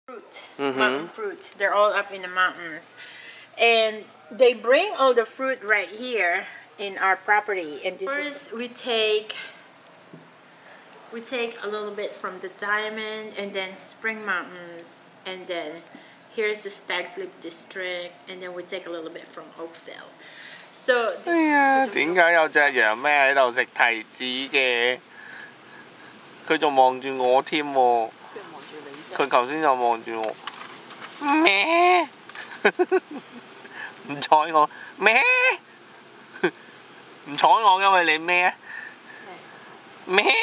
fruit, mountain fruits. They're all up in the mountains, and they bring all the fruit right here in our property. And first we take a little bit from the Diamond, and then Spring Mountains, and then here's the Stag's Leap District, and then we take a little bit from Oakville. So 哎呀，點解有隻羊咩喺度食提子嘅？佢仲望住我添喎。佢頭先就望住我，咩？唔睬我咩？唔睬我，因為你咩？咩？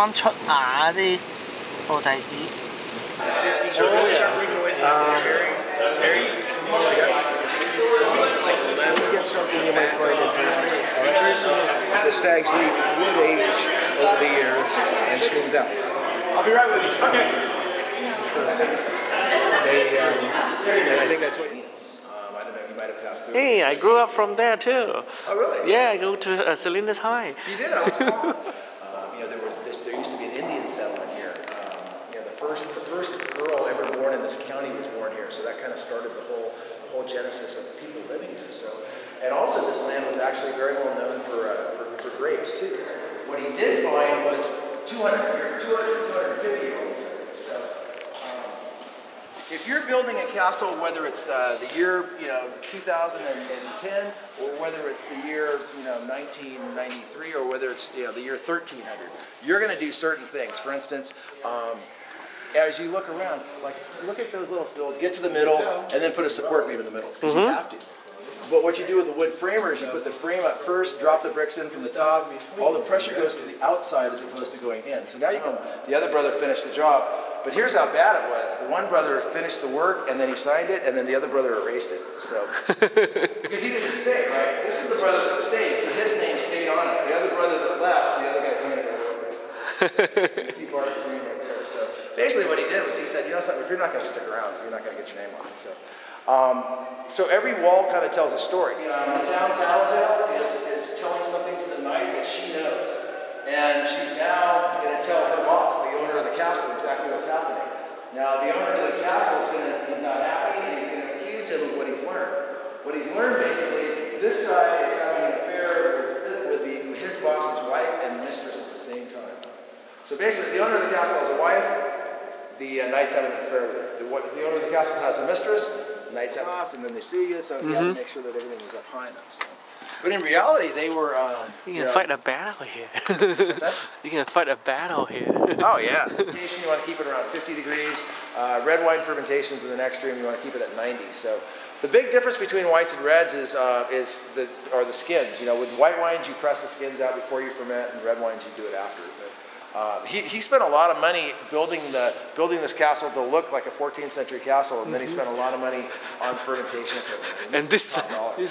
啱出芽啲菩提子。Get something you might find interesting. The Stag's Leap would age over the years and smooth out. I'll be right with you. Okay. And I think that's what. I don't know. You might have passed through. Hey, I grew up from there too. Oh, really? Yeah, I go to Salinas High. You did. I went to Napa. There used to be an Indian settlement here. The first girl ever born in this county was born here, so that kind of started the whole genesis of the people living here. So, and also this land was actually very well known for grapes too. What he did find was 250-year-old. So, if you're building a castle, whether it's the year 2010 or whether it's the year 1993 or whether it's the year 1300, you're going to do certain things. For instance, as you look around, like look at those little sills, get to the middle, and then put a support beam in the middle because you have to. But what you do with the wood framer is you put the frame up first, drop the bricks in from the top. All the pressure goes to the outside as opposed to going in. So now the other brother finished the job. But here's how bad it was. The one brother finished the work, and then he signed it, and then the other brother erased it. So, because he didn't stay, right? This is the brother that stayed, so his name stayed on it. The other brother that left, the other guy painted it over. You can see Bart's name right there. So basically what he did was he said, you know something, if you're not going to stick around, you're not going to get your name on it. So every wall kind of tells a story. The town Tattletale is telling something to the knight that she knows. And she's now going to tell her boss, the owner of the castle, exactly what's happening. Now, the owner of the castle he's not happy, and he's going to accuse him of what he's learned. What he's learned, basically, this guy is having an affair with his boss's wife and mistress at the same time. So basically, the owner of the castle has a wife, the knight's having an affair with her. The owner of the castle has a mistress, the knight's have off, and then they sue you, so you have to make sure that everything is up high enough. So. But in reality, they were. You can fight a battle here. What's that? You can fight a battle here. Oh yeah. Fermentation, you want to keep it around 50 degrees. Red wine fermentation is in the next extreme. You want to keep it at 90. So the big difference between whites and reds is the skins. With white wines you press the skins out before you ferment, and red wines you do it after. But he spent a lot of money building this castle to look like a 14th century castle, and then he spent a lot of money on fermentation equipment. And this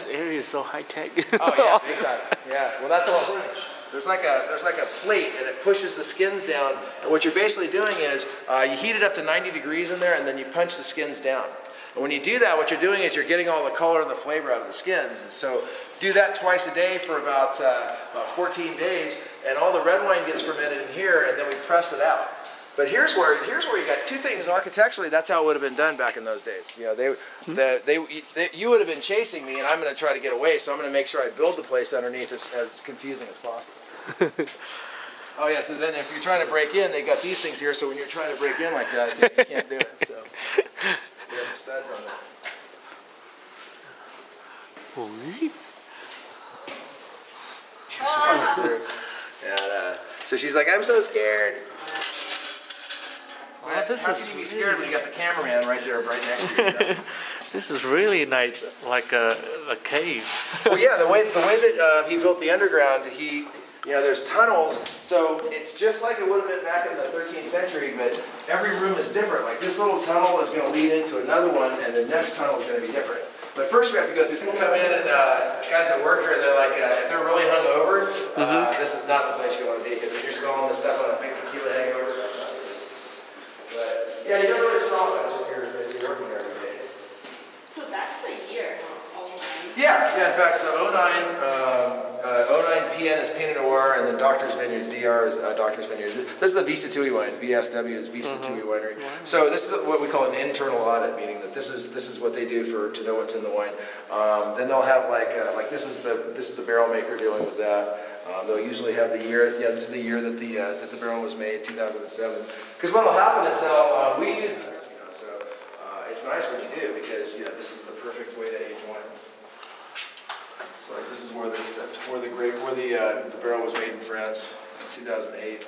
area is so high tech. Oh yeah, big time. Yeah. Well, that's the whole thing. There's like a plate, and it pushes the skins down. And what you're basically doing is you heat it up to 90 degrees in there, and then you punch the skins down. And when you do that, what you're doing is you're getting all the color and the flavor out of the skins. And so do that twice a day for about 14 days, and all the red wine gets fermented in here, and then we press it out. But here's where you got two things. Architecturally, that's how it would have been done back in those days. You would have been chasing me, and I'm going to try to get away. So I'm going to make sure I build the place underneath as confusing as possible. Oh yeah. So then, if you're trying to break in, they got these things here. So when you're trying to break in like that, you can't do it. So you have the studs on it. And so she's like, I'm so scared. How can you be scared when you got the cameraman right there, right next to you? This is really nice, like a cave. Well, yeah, the way that he built the underground, he you know, there's tunnels, so it's just like it would have been back in the 13th century, but every room is different. Like this little tunnel is going to lead into another one, and the next tunnel is going to be different. But first we have to go through, people come in and guys that work here, they're like, if they're really hungover, this is not the place you want to be, because if you're smelling this stuff on a big tequila hangover, that's not good. But yeah, you don't really smell much if you're working there every day. So that's the year, huh? 09. Yeah, in fact, so 09 PN is Pinot Noir, and then Doctor's Vineyard, DR is Doctor's Vineyard. This is a Vista Tui wine. VSW is Vista Tui Winery. So this is what we call an internal audit, meaning that this is what they do to know what's in the wine. Then they'll have like this is the barrel maker dealing with that. They'll usually have the year. Yeah, this is the year that the barrel was made, 2007. Because what will happen is we use this, you know, so it's nice when you do, because you know this is the perfect way to age wine. So like this is where the barrel was made in France in 2008.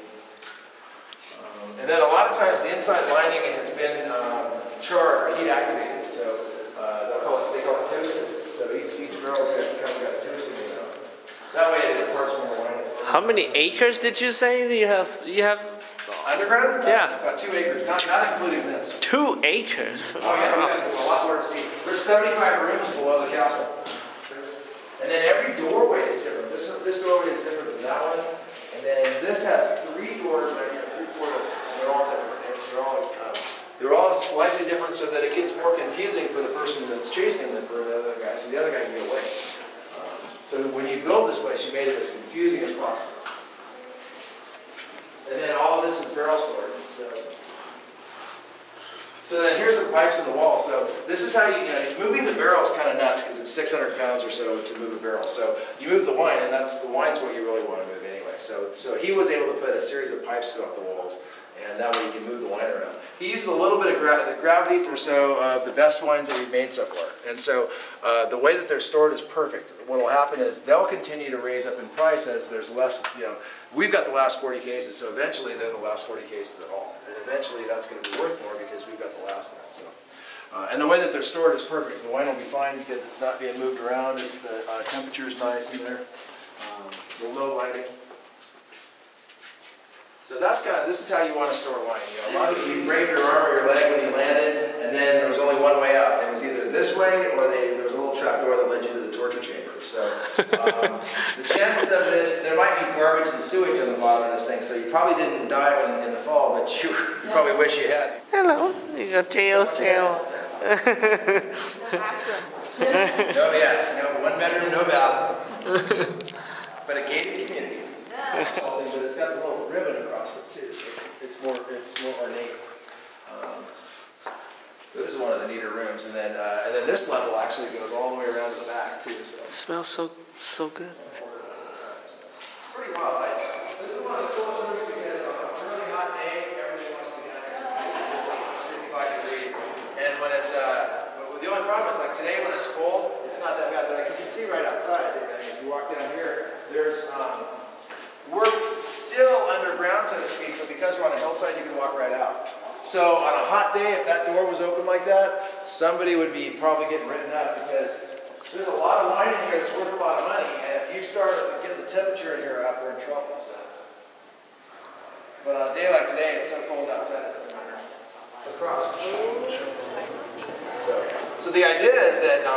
And then a lot of times the inside lining has been charred or heat activated, so they call it toasted. So each barrel's got a toasting, you know. That way it imparts more wine. How many acres did you say that you have? Underground? Yeah. About 2 acres, not including this. 2 acres. Oh yeah, we got a lot more to see. There's 75 rooms below the castle. And then every doorway is different. This doorway is different than that one. And then this has 3 doors right here, 3 portals. And they're all different. They're all slightly different so that it gets more confusing for the person that's chasing them for the other guy, so the other guy can get away. So when you build this place, you made it as confusing as possible. And then all of this is barrel storage. So then here's some pipes in the wall. So this is how moving the barrel is kind of nuts because it's 600 pounds or so to move a barrel. So you move the wine, and the wine's what you really want to move anyway. So he was able to put a series of pipes throughout the walls, and that way you can move the wine around. He used a little bit of gravity for the best wines that we've made so far. And so the way that they're stored is perfect. What will happen is they'll continue to raise up in price as there's less, we've got the last 40 cases, so eventually they're the last 40 cases at all. And eventually that's going to be worth more because we've got the last one. So. And the way that they're stored is perfect. The wine will be fine because it's not being moved around. The temperature is nice in there. The low lighting. So this is how you want to store wine. A lot of you break your arm or your leg when you landed, and then there was only one way out. It was either this way or there was a little trap door that led you to the torture chamber. So the chances of this, there might be garbage and sewage on the bottom of this thing, so you probably didn't die in the fall, but you probably wish you had. Hello, you got jail cell. No, one bedroom, no bath. But a gated community. But it's got a little ribbon across it too, so it's more ornate. This is one of the neater rooms, and then this level actually goes all the way around to the back too. So. It smells so good. Pretty wild. This is one of the coolest rooms because on a really hot day, everybody wants to be down here. 55 degrees, and when it's the only problem is like today when it's cold, it's not that bad. But like you can see right outside, if you walk down here, there's we're still underground, so to speak, but because we're on a hillside, you can walk right out. So on a hot day, if that door was open like that, somebody would be probably getting written up because there's a lot of wine in here that's worth a lot of money, and if you start getting the temperature in here up, we're in trouble. So. But on a day like today, it's so cold outside, it doesn't matter. Across. So the idea is that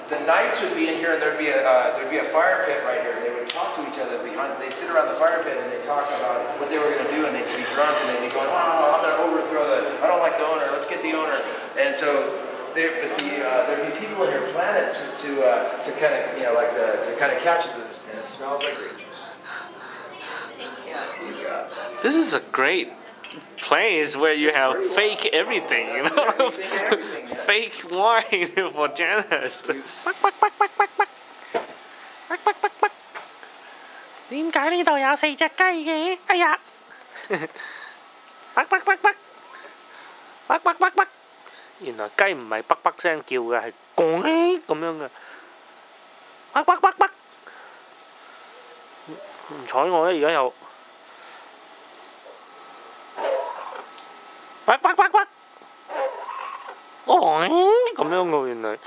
the knights would be in here, and there'd be a fire pit right here. They would talk to each other behind. They'd sit around the fire pit and they'd talk about what they were going to do, and they'd be drunk and they'd be going, "Oh, I'm going to overthrow I don't like the owner. Let's get the owner." And so there'd be people in here planning to kind of to kind of catch this, and it smells like grape juice. You got that. This is a great place where you have fake everything, Everything, yeah. Fake wine for Janice.點解呢度有4隻雞嘅？哎呀！原來雞唔係北北聲叫嘅，係講咁樣嘅。唔睬我咧，而家又。哦，咁樣嘅原來。